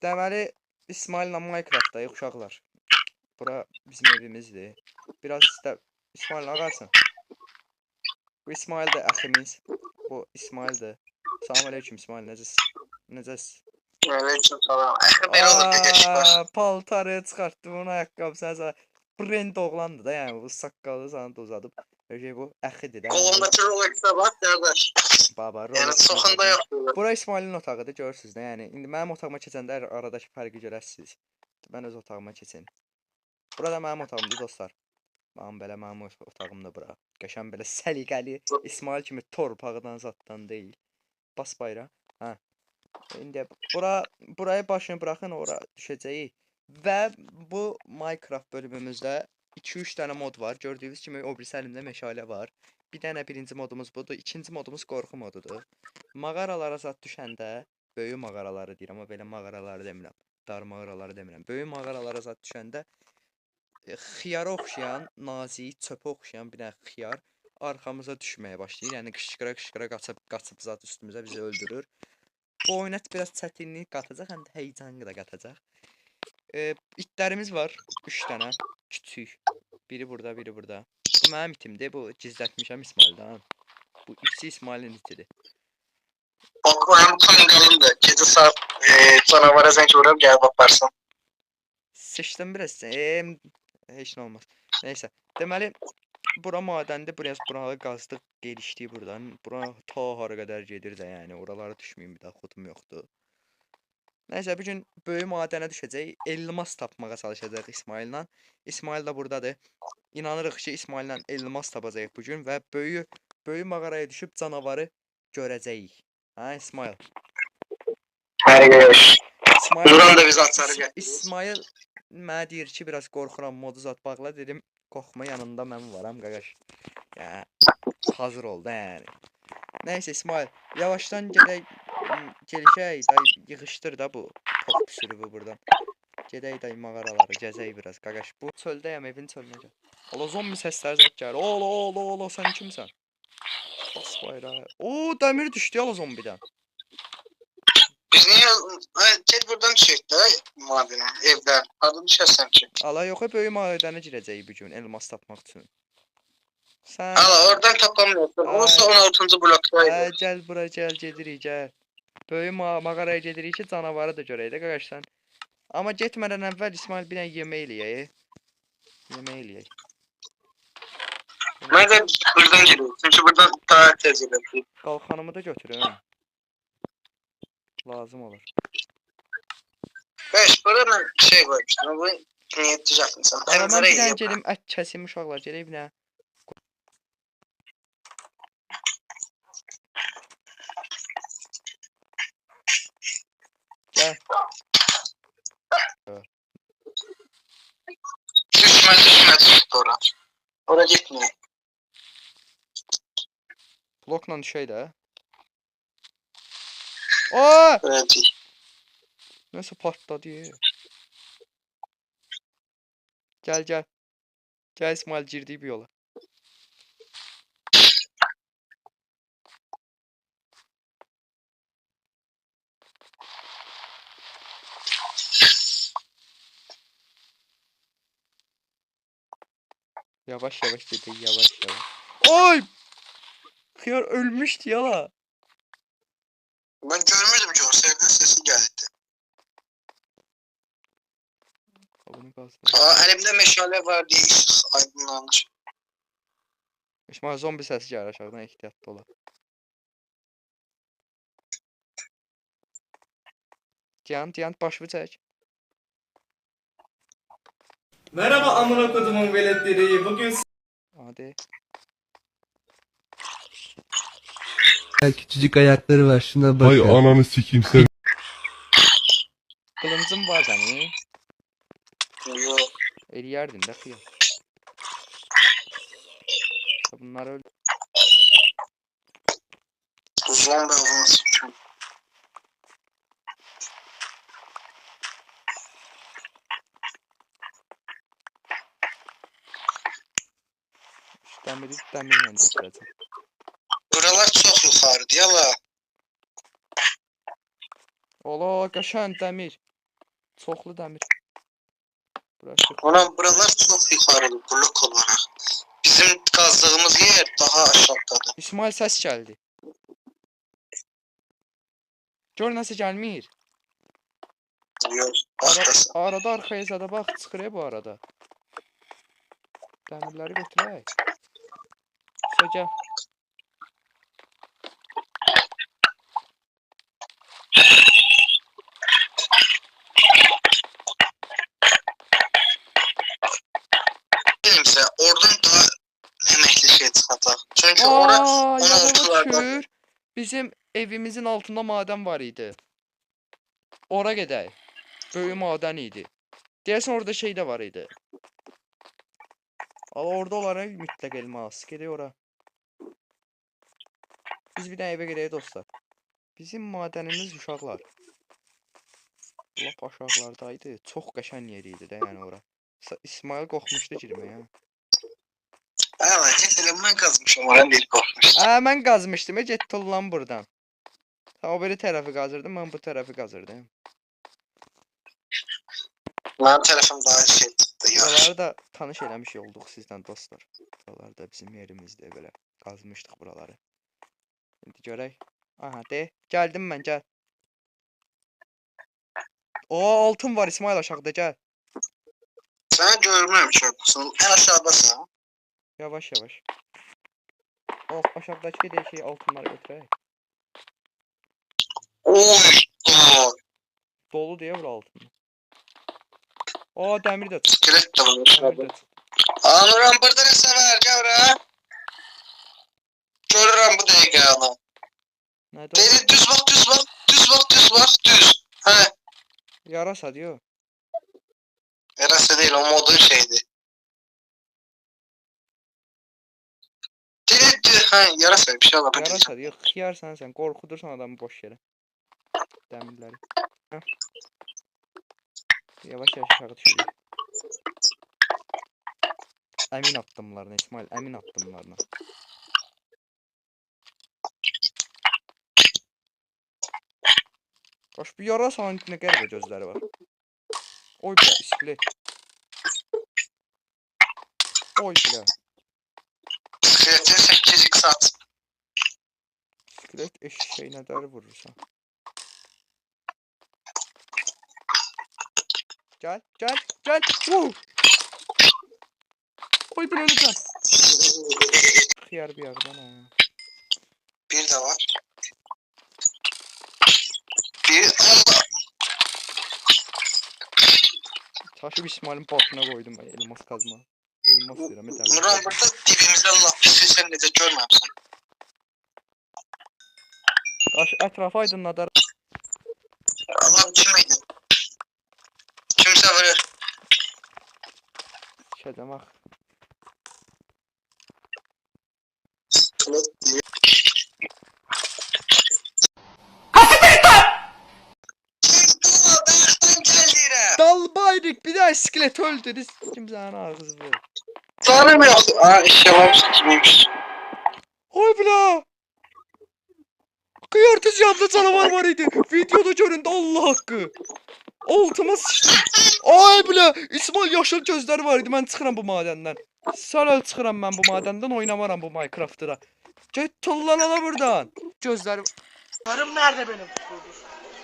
Deməli İsmail'la Minecraft'dayıq uşaqlar. Bura bizim evimizdir. Biraz da İsmail ağarsın. Bu İsmail də əximiz. Bu İsmail'dir. Salam aleyküm İsmail, necəsiz? Necəsiz? Aleyküm salam. Belə olur dəyişiklər. Paltarı çıxartdım, onun ayaqqabısını sonra brend oğlandı da, yəni bu saqqalı sana da uzadıb. Öyle bu əxidir də. Qolumdakı Rolex-ə bax qardaş. Baba, Yəni çoxunda yoxdur. Bura İsmail'in otağıdır, görürsüz də, yəni indi mənim otağıma keçəndə aradakı fərqi görəsiniz. Mən öz otağıma keçim. Burada mənim otağımdır dostlar. Mənim otağımdır bura. Qəşəng belə səliqəli, İsmail kimi torpaqdan zaddan deyil. Bas bayra. Hə. İndi burayı başını buraxın, ora düşəcəyik. Və bu Minecraft bölümümüzdə 2-3 dənə mod var. Gördüyünüz kimi o birisi əlimdə meşale var. Bir dənə birinci modumuz budur. İkinci modumuz qorxu modudur. Mağaralara zad düşəndə, böyük mağaraları deyirəm, amma belə mağaraları demirəm. Dar mağaraları demirəm. Böyük mağaralara zad düşəndə xiyara oxşayan, nazik, çöpə oxşayan bir dənə xiyar arxamıza düşməyə başlayır. Yəni qışqıra qaçıb zad üstümüzə bizi öldürür. Bu oyuna biraz çətinlik qatacaq, həm də heyecan da qatacaq. İtlərimiz var 3 dənə, küçük. Biri burada, biri burada. Bu mənim itimdir, bu gizlətmişəm İsmail'dan. Bu ikisi İsmail'in itidir. Bak mənim kanalımda gecə saat canavara zəng vururam, gəl baxarsan. Sıçdım biraz. Heç nə olmaz. Neysə. Deməli bura madəndir. Buraları qazdıq, gelişdik buradan. Bura ta hara qədər gedir də, yəni oralara düşməyim, bir daha xudum yoxdur. Neysə, bu gün böyük madənə düşəcək. Elmas tapmağa çalışacaq İsmail'la. İsmail də buradadır. İnanırıq ki, İsmail'la elmas tapacağıq bu gün və böyük mağaraya düşüb canavarı görəcəyik. Hə İsmail? Hər gəş. Buradan da biz açarı gətirir. İsmail mənə deyir ki, biraz qorxuram, modu zat bağla, dedim. Qorxma, yanında mən varam qaqaş. Ya hazır ol da yəni. Nəysə İsmail, yavaşdan gelişək, yığışdır da bu top sürübü buradan. Gedək də mağaraları gəzək biraz qaqaş. Bu çöldəyəm, evin çölünə gəl. Ola zombi səsləri zət gəlir. Ola sən kimsən? Bas bayrağı. Oo, dəmir düşdü ala zombidən. Biz niyə get buradan düşək də madənə, evdən. Hardan düşərsən ki? Ala yox, böyük madənə girəcəyik bu gün elmas tapmaq üçün. Sən Ala oradan tapamıyorsun. Olsa 16-cı blokdaydı. Gəl bura, gəl, gedirik, gəl. Böyük mağaraya gedirik ki, canavarı da görək də qaqaş sən. Amma getmədən əvvəl İsmail bir dənə yemək eləyək. Yemək eləyək. Məncə buradan gedirik. Çünki buradan daha tez gedir. Qalxanımı da götürüm. Lazım olur. Beş, burada mən şey qoymuştum. Bu niyə düzəltmisən? Mən bir dənə gedim, ət kəsim uşaqlar, gedək bir dənə. Gəl. Düşmə ora. Ora getmə. Blokla düşək də. Ooo! Evet. Nəsə partladı. Gəl. Gəl İsmail, girdik bir yola. Yavaş gedik, yavaş. Oy! Xiyar ölmüşdü yala. Ben görmürdüm ki o sevdiğin sesi geldi. Elimde meşale var diye işsiz aydınlanır. İsmail zombi səsi gəlir aşağıdan, ehtiyatlı ola. Diyan başını çək. Merhaba amına kodumun veletleri. Bugün Hadi. Küçücük ayakları var, şuna bak. Ay ananı sikeyim sen. Kılıncım var senin. Yok. Eliyerdin de xiyar. Bunlar öldü. Zombi olduğunu sıkıyorum. Dəmirlə götürəcəm. Buralar çok yukarı diye la. Ola, qəşəng dəmir. Çoxlu dəmir. Burası. Ulan buralar çok yukarı blok olarak. Bizim kazdığımız yer daha aşağıdadır. İsmail səs gəldi. Gör nəsə gəlmir. Yok. Arkası. Arada arxaya zada bax, çıxır bu arada. Dəmirləri götürək. Gəl. Benimse oradan daha emekli şey çıkacak. Çünkü orası Yadına 16'larda. düşür. Bizim evimizin altında maden var idi. Ora gedək. Böyük maden idi. Deyəsən orada şey də var idi. Ama orada olaraq mütləq elmas. Gedək ora. Biz bir dənə evə gedək dostlar. Bizim madenimiz uşaqlar. Lap aşağılardaydı. Çox qəşəng yer idi də yəni ora. İsmail qorxmuşdu girməyə. Evet, cidden ben kazmışım oran değil korkmuştum. Mən qazmışdım. Getdi lan buradan. Sen o biri tərəfi qazırdın, mən bu tərəfi qazırdım. Benim tarafım daha şey çıktı ya. Buraları da tanış eləmiş olduq sizdən dostlar. Buralar da bizim yerimizdə belə qazmışdıq buraları. İndi görək. Aha, de. Gəldim mən, gəl. Oo, altın var İsmail aşağıda, gəl. Sen görmüyorum çok. En aşağıdasın. Yavaş yavaş. O aşağıdakı da şey altınları götürək. Oy. Oy. Dolu deyə bura altın. Oo, dəmir də tutdu. İskelet de var Dəmir aşağıda. də tutdu. Anuran burada ne sever gavra? Görürüm bu dəyəqanı. Nədə? Dedi düz bak düz bak. Düz bak düz bak düz. He. Yarasa diyor. Yarası değil o modun şeydi. Dedi düz. He yarasa bir şey olabilir. Yarasa diyor. Xiyarsan sən, qorxudursan adamı boş yerə. Dəmirləri. Hə. Yavaş yavaş aşağı düşürük. Əmin addımlarına İsmail, əmin addımlarına. Baş bu yarasanın nə qəribə gözləri var. Oy blə, iskelet. Oy blə. İskeletin 8 saat. İskelet eşeğinə dər vurursan. Gəl, gəl, gəl. Oy blə öləcəm. Xiyar bir yerdən ha. Bir de var. Bir Allah. Taşı İsmail'in başına koydum ben elmas kazma. Elmas diyorum bir tane. Nuran burada dibimizde Allah pisi sen de görmemişsin. Taş etrafı aydınladar. Allah kimiydi? Kimse böyle Şədəm ax. kılık diye. Dalbaydık bir daha iskelet öldü. Kimsenin ağzı bu. Tanrım yok. Aa iş yapmamış kimiymiş. Oy bla. Kıyartıcı yanında canavar var idi. Videoda göründü Allah hakkı. Altıma sıçtım. Ay bla. İsmail yaşıl gözləri var idi. Mən çıxıram bu madəndən. Sarıl çıxıram mən bu madəndən. Oynamaram bu Minecraft'da. Get tullanala buradan. Gözləri. Karım nerede benim?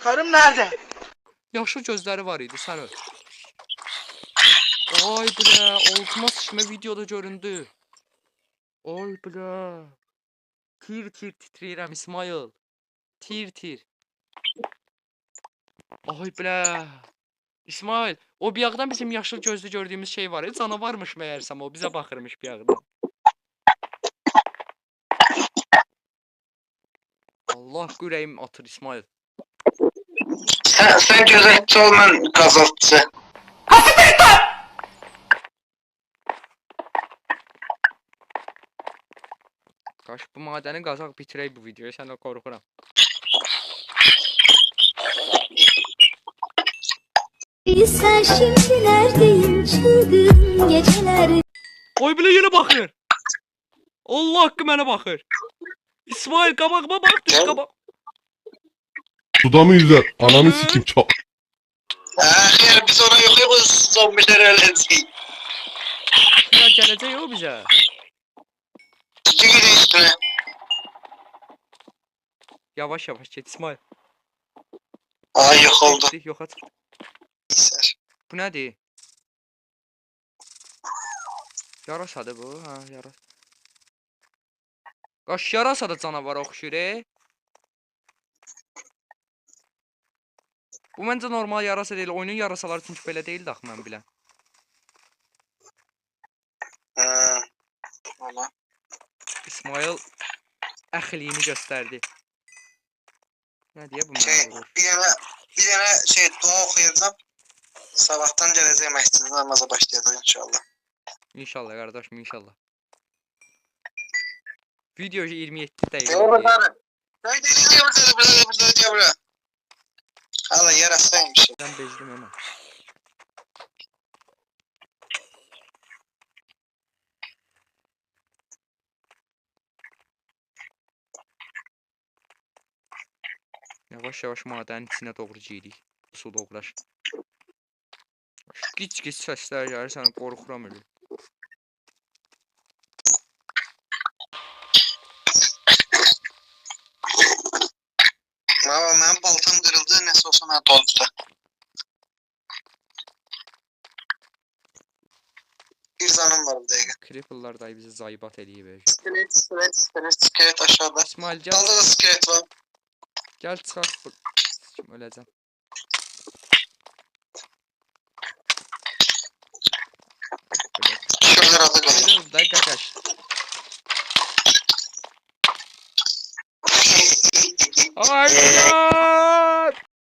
Karım nerede? Yaşlı gözləri var idi. Sən öl. Ay bla. Altıma sıçma videoda göründü. Ay bla. Tir tir titrəyirəm İsmail. Tir tir. Ay bla. İsmail, o biyaqdan bizim yaşlı gözlü gördüyümüz şey var. Canavarmış meğersem o bize bakırmış biyaqdan. Allah yüreğim atır İsmail. Sen gözetçi ol ben gazaltçı. Kaş bu madəni qazaq bitirək bu videoyu. Sən də qorxuram. Sen şimdi neredeyim çılgın geceler. Oy bile yine bakır. Allah hakkı mənə bakır. İsmail qabağıma bak düz qabaq. Suda mı yüzer? Ananı sikim çok. Ah zombiler ölecek. Ya gələcək o bizə. Tütü gidiyor üstüne. Yavaş yavaş get İsmail. Ay yok oldu. Getdi, yoxa çıxdı. İser. Bu nədir? Yarasadır bu, ha, yaras. Qaş yarasa da canavara oxşuyur, Bu məncə normal yarasa deyil, oyunun yarasaları çünki belə deyildi axı mən bilən. Valla. İsmail əxliyini göstərdi. Nə deyə bu Şey, mənə vurur? bir tane şey dua okuyacağım. Sabahtan geleceğim mescide namaza başlayacağız inşallah. İnşallah qardaşım, inşallah. Video 27 dəqiqə. Doğru doğru. Haydi buraya. Allah yarasaymış. Mən bezdim hemen. Yavaş yavaş madenin içine doğru giyirik. Su doğraş. Gic səslər gəlir, səni qorxuram ölür. Valla benim baltam kırıldı nasıl olsa bana doldu da. Bir zanım var bir dakika. Cripple'lar da bizi zayıbat eləyib. Skelet aşağıda. İsmail gəl, Dalda da skelet var. gəl çıxaq. Kim öləcəm? Şuralar adı kalır. Gidiyoruz da qaqaş. Ay,